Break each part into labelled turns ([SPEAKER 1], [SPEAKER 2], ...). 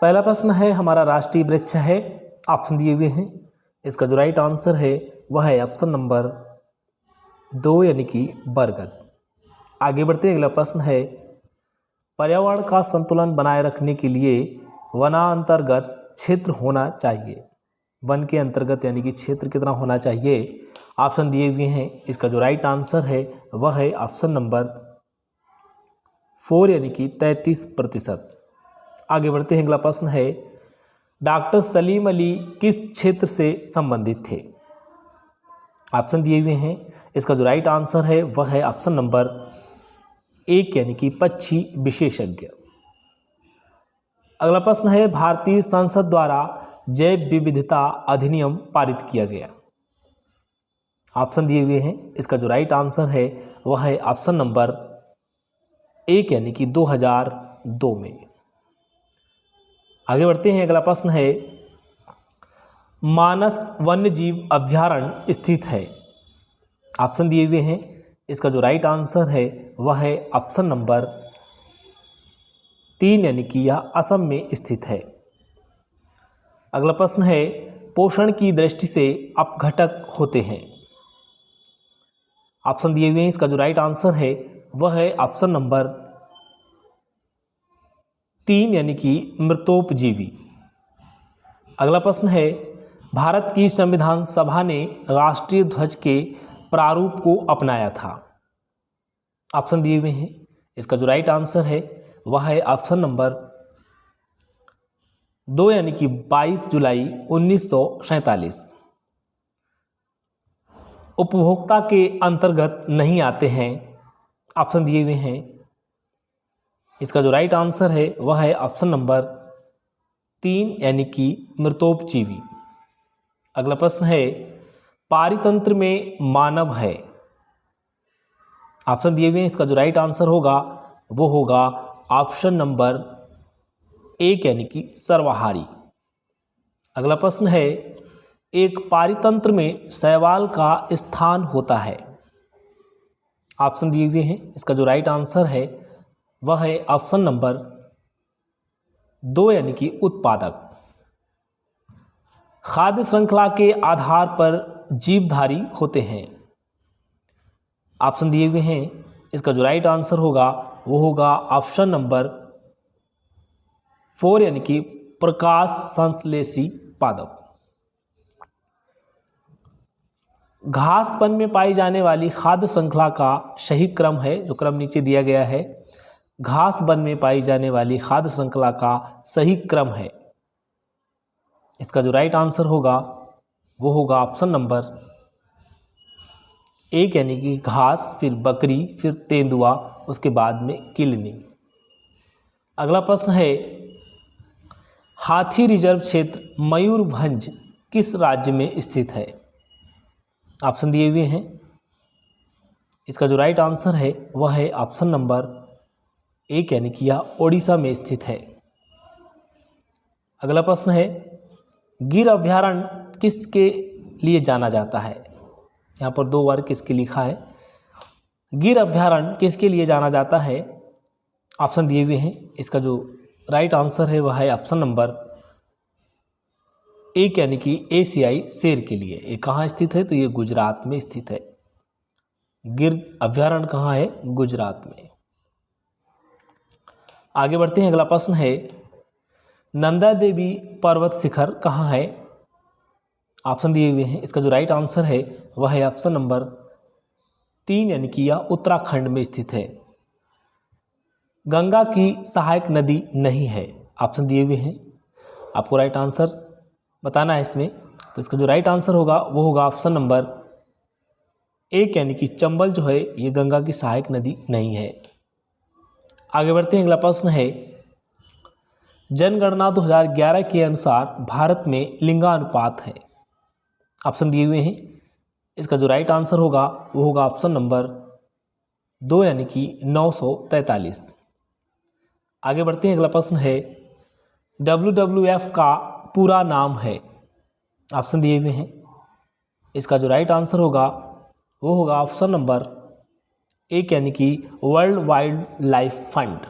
[SPEAKER 1] पहला प्रश्न है हमारा राष्ट्रीय वृक्ष है, ऑप्शन दिए हुए हैं। इसका जो राइट आंसर है वह है ऑप्शन नंबर 2 यानी कि बरगद। आगे बढ़ते हैं, अगला प्रश्न है पर्यावरण का संतुलन बनाए रखने के लिए वनांतर्गत क्षेत्र होना चाहिए। वन के अंतर्गत यानी कि क्षेत्र कितना होना चाहिए, ऑप्शन दिए हुए हैं। इसका जो राइट आंसर है वह है ऑप्शन नंबर 4 यानी कि 33%। आगे बढ़ते हैं, अगला प्रश्न है डॉक्टर सलीम अली किस क्षेत्र से संबंधित थे। ऑप्शन दिए हुए हैं। इसका जो राइट आंसर है वह है ऑप्शन नंबर 1 यानी कि पक्षी विशेषज्ञ। अगला प्रश्न है भारतीय संसद द्वारा जैव विविधता अधिनियम पारित किया गया। ऑप्शन दिए हुए हैं। इसका जो राइट आंसर है वह है ऑप्शन नंबर 1 यानी कि 2002 में। आगे बढ़ते हैं, अगला प्रश्न है मानस वन्यजीव अभ्यारण्य स्थित है। ऑप्शन दिए हुए हैं। इसका जो राइट आंसर है वह है ऑप्शन नंबर 3 यानी कि यह असम में स्थित है। अगला प्रश्न है पोषण की दृष्टि से अपघटक होते हैं। ऑप्शन दिए हुए हैं। इसका जो राइट आंसर है वह है ऑप्शन नंबर 3 यानी कि मृतोपजीवी। अगला प्रश्न है भारत की संविधान सभा ने राष्ट्रीय ध्वज के प्रारूप को अपनाया था। ऑप्शन दिए हुए हैं। इसका जो राइट आंसर है वह है ऑप्शन नंबर 2 यानी कि 22 जुलाई 1947। उपभोक्ता के अंतर्गत नहीं आते हैं। ऑप्शन दिए हुए हैं। इसका जो राइट आंसर है वह है ऑप्शन नंबर 3 यानी कि मृतोपजीवी। अगला प्रश्न है पारितंत्र में मानव है। ऑप्शन दिए हुए हैं। इसका जो राइट आंसर होगा वो होगा ऑप्शन नंबर 1 यानी कि सर्वहारी। अगला प्रश्न है एक पारितंत्र में शैवाल का स्थान होता है। ऑप्शन दिए हुए हैं। इसका जो राइट आंसर है वह है ऑप्शन नंबर 2 यानी कि उत्पादक। खाद्य श्रृंखला के आधार पर जीवधारी होते हैं। ऑप्शन दिए हुए हैं। इसका जो राइट आंसर होगा वो होगा ऑप्शन नंबर 4 यानी कि प्रकाश संश्लेषी पादप। घास वन में पाई जाने वाली खाद्य श्रृंखला का सही क्रम है, जो क्रम नीचे दिया गया है। घास वन में पाई जाने वाली खाद्य श्रृंखला का सही क्रम है। इसका जो राइट आंसर होगा वो होगा ऑप्शन नंबर 1 यानी कि घास, फिर बकरी, फिर तेंदुआ, उसके बाद में किलनी। अगला प्रश्न है हाथी रिजर्व क्षेत्र मयूरभंज किस राज्य में स्थित है। ऑप्शन दिए हुए हैं। इसका जो राइट आंसर है वह है ऑप्शन नंबर 1 यानी कि यह ओडिशा में स्थित है। अगला प्रश्न है गिर अभ्यारण्य किसके लिए जाना जाता है। यहाँ पर 2 बार किसके लिखा है। गिर अभ्यारण्य किसके लिए जाना जाता है, ऑप्शन दिए हुए हैं। इसका जो राइट आंसर है वह है ऑप्शन नंबर 1 यानी कि एशियाई शेर के लिए। ये कहाँ स्थित है, तो ये गुजरात में स्थित है। गिर अभ्यारण्य कहाँ है, गुजरात में। आगे बढ़ते हैं, अगला प्रश्न है नंदा देवी पर्वत शिखर कहाँ है। ऑप्शन दिए हुए हैं। इसका जो राइट आंसर है वह है ऑप्शन नंबर 3 यानी कि यह उत्तराखंड में स्थित है। गंगा की सहायक नदी नहीं है। ऑप्शन दिए हुए हैं, आपको राइट आंसर बताना है इसमें। तो इसका जो राइट आंसर होगा वो होगा ऑप्शन नंबर 1 यानी कि चंबल जो है ये गंगा की सहायक नदी नहीं है। आगे बढ़ते हैं, अगला प्रश्न है जनगणना 2011 के अनुसार भारत में लिंगानुपात है। ऑप्शन दिए हुए हैं। इसका जो राइट आंसर होगा वो होगा ऑप्शन नंबर 2 यानी कि 943। आगे बढ़ते हैं, अगला प्रश्न है WWF का पूरा नाम है। ऑप्शन दिए हुए हैं। इसका जो राइट आंसर होगा वो होगा ऑप्शन नंबर 1 यानी कि वर्ल्ड वाइल्ड लाइफ फंड।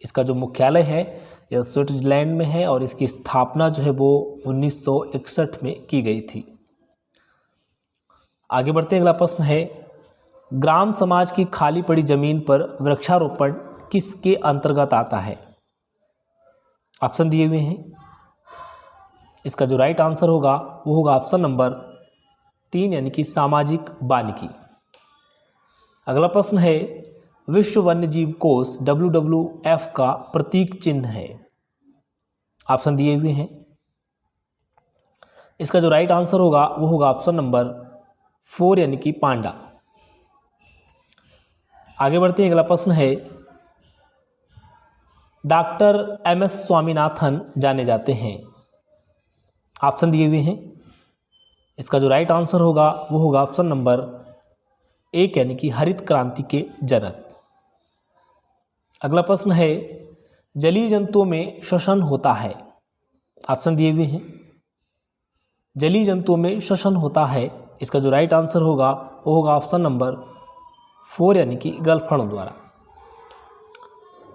[SPEAKER 1] इसका जो मुख्यालय है यह स्विट्जरलैंड में है और इसकी स्थापना जो है वो 1961 में की गई थी। आगे बढ़ते हैं, अगला प्रश्न है ग्राम समाज की खाली पड़ी जमीन पर वृक्षारोपण किसके अंतर्गत आता है? ऑप्शन दिए हुए हैं। इसका जो राइट आंसर होगा वो होगा ऑप्शन नंबर 3 यानी कि सामाजिक वानिकी। अगला प्रश्न है विश्व वन्यजीव कोष WWF का प्रतीक चिन्ह है। ऑप्शन दिए हुए हैं। इसका जो राइट आंसर होगा वो होगा ऑप्शन नंबर 4 यानी कि पांडा। आगे बढ़ते हैं, अगला प्रश्न है डॉक्टर MS स्वामीनाथन जाने जाते हैं। ऑप्शन दिए हुए हैं। इसका जो राइट आंसर होगा वो होगा ऑप्शन नंबर 1 यानी कि हरित क्रांति के जनक। अगला प्रश्न है जलीय जंतुओं में श्वसन होता है। ऑप्शन दिए हुए हैं। जलीय जंतुओं में श्वसन होता है, इसका जो राइट आंसर होगा वो होगा ऑप्शन नंबर 4 यानी कि गलफड़ों द्वारा।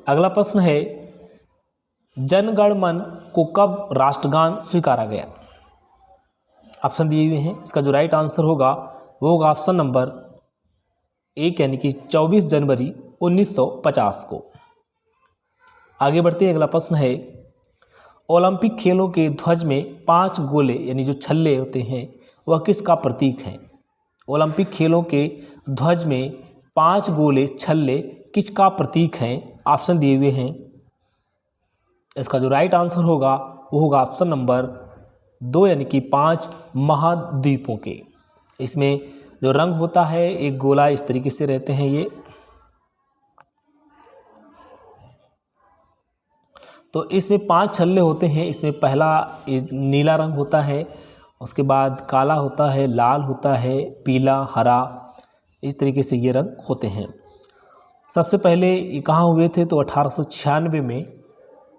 [SPEAKER 1] अगला प्रश्न है जन गण मन को कब राष्ट्रगान स्वीकारा गया? ऑप्शन दिए हुए हैं। इसका जो राइट आंसर होगा वो होगा ऑप्शन नंबर 1 यानी कि 24 जनवरी 1950 को। आगे बढ़ते हैं, अगला प्रश्न है ओलंपिक खेलों के ध्वज में 5 गोले यानी जो छल्ले होते हैं वह किसका प्रतीक है? ओलंपिक खेलों के ध्वज में 5 गोले छल्ले किसका प्रतीक हैं? ऑप्शन दिए हुए हैं। इसका जो राइट आंसर होगा वो होगा ऑप्शन नंबर 2 यानी कि 5 महाद्वीपों के। इसमें जो रंग होता है एक गोला इस तरीके से रहते हैं ये, तो इसमें 5 छल्ले होते हैं। इसमें पहला नीला रंग होता है, उसके बाद काला होता है, लाल होता है, पीला, हरा, इस तरीके से ये रंग होते हैं। सबसे पहले ये कहाँ हुए थे? तो 1896 में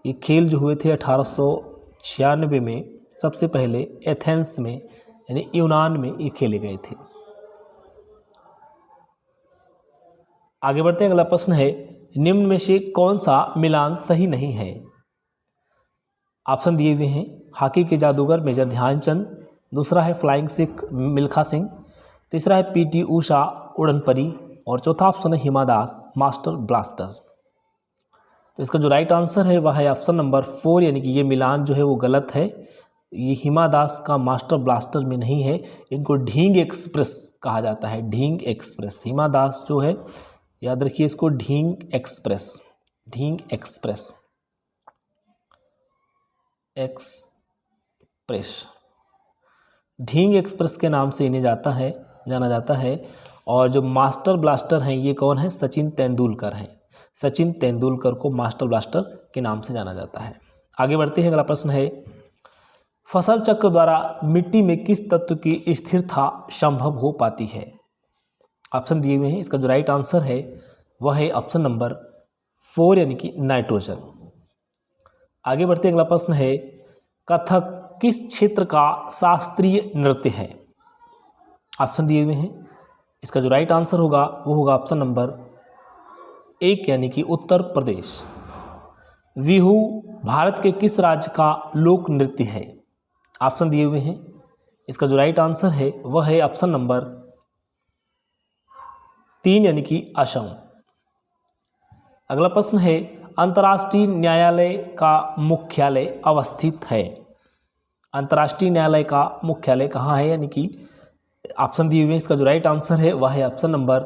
[SPEAKER 1] ये खेल जो हुए थे 1896 में सबसे पहले एथेंस में यानी यूनान में ये खेले गए थे। आगे बढ़ते हैं, अगला प्रश्न है निम्न में से कौन सा मिलान सही नहीं है? ऑप्शन दिए हुए हैं। हॉकी के जादूगर मेजर ध्यानचंद, दूसरा है फ्लाइंग सिख मिल्खा सिंह, तीसरा है PT ऊषा उड़न परी और चौथा ऑप्शन है हिमा दास मास्टर ब्लास्टर। तो इसका जो राइट आंसर है वह है ऑप्शन नंबर 4 यानी कि ये मिलान जो है वो गलत है। ये हिमा दास का मास्टर ब्लास्टर में नहीं है, इनको ढींग एक्सप्रेस कहा जाता है। ढींग एक्सप्रेस हिमा दास जो है, याद रखिए इसको, Dhing express, Dhing express, express, Dhing express के नाम से इन्हें जाना जाता है। और जो मास्टर ब्लास्टर हैं ये कौन है? सचिन तेंदुलकर हैं। सचिन तेंदुलकर को मास्टर ब्लास्टर के नाम से जाना जाता है। आगे बढ़ते हैं, अगला प्रश्न है फसल चक्र द्वारा मिट्टी में किस तत्व की स्थिरता संभव हो पाती है? ऑप्शन दिए हुए हैं। इसका जो राइट आंसर है वह है ऑप्शन नंबर 4 यानी कि नाइट्रोजन। आगे बढ़ते हैं, अगला प्रश्न है कथक किस क्षेत्र का शास्त्रीय नृत्य है? ऑप्शन दिए हुए हैं। इसका जो राइट आंसर होगा वो होगा ऑप्शन नंबर 1 यानी कि उत्तर प्रदेश। बिहू भारत के किस राज्य का लोक नृत्य है? ऑप्शन दिए हुए हैं। इसका जो राइट आंसर है वह है ऑप्शन नंबर 3 यानी कि असम। अगला प्रश्न है अंतर्राष्ट्रीय न्यायालय का मुख्यालय अवस्थित है। अंतर्राष्ट्रीय न्यायालय का मुख्यालय कहाँ है? यानी कि ऑप्शन दिए हुए हैं। इसका जो राइट आंसर है वह है ऑप्शन नंबर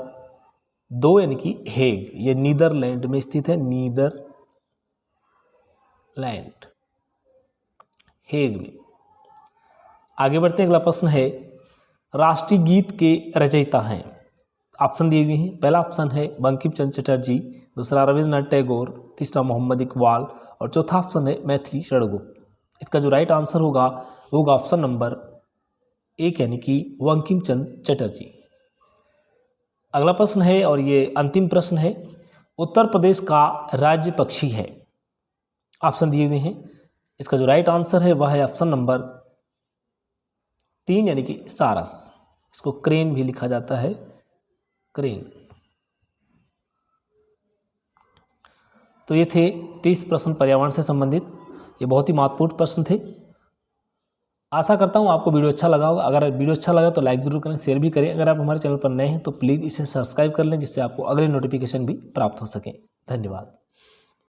[SPEAKER 1] 2 यानी कि हेग। ये नीदरलैंड में स्थित है, नीदरलैंड, हेग में। आगे बढ़ते हैं, अगला प्रश्न है राष्ट्रीय गीत के रचयिता हैं। ऑप्शन दिए हुए हैं। पहला ऑप्शन है बंकिम चंद्र चटर्जी, दूसरा रविंद्रनाथ टैगोर, तीसरा मोहम्मद इकबाल और चौथा ऑप्शन है मैथिली षडगोप। इसका जो राइट आंसर होगा वो होगा ऑप्शन नंबर 1 यानी कि बंकिम चंद्र चटर्जी। अगला प्रश्न है और ये अंतिम प्रश्न है उत्तर प्रदेश का राज्य पक्षी है। ऑप्शन दिए हुए हैं। इसका जो राइट आंसर है वह है ऑप्शन नंबर 3 यानी कि सारस। इसको क्रेन भी लिखा जाता है, क्रेन। तो ये थे 30 प्रश्न पर्यावरण से संबंधित। ये बहुत ही महत्वपूर्ण प्रश्न थे। आशा करता हूँ आपको वीडियो अच्छा लगा होगा। अगर वीडियो अच्छा लगा तो लाइक ज़रूर करें, शेयर भी करें। अगर आप हमारे चैनल पर नए हैं तो प्लीज़ इसे सब्सक्राइब कर लें, जिससे आपको अगले नोटिफिकेशन भी प्राप्त हो सकें। धन्यवाद।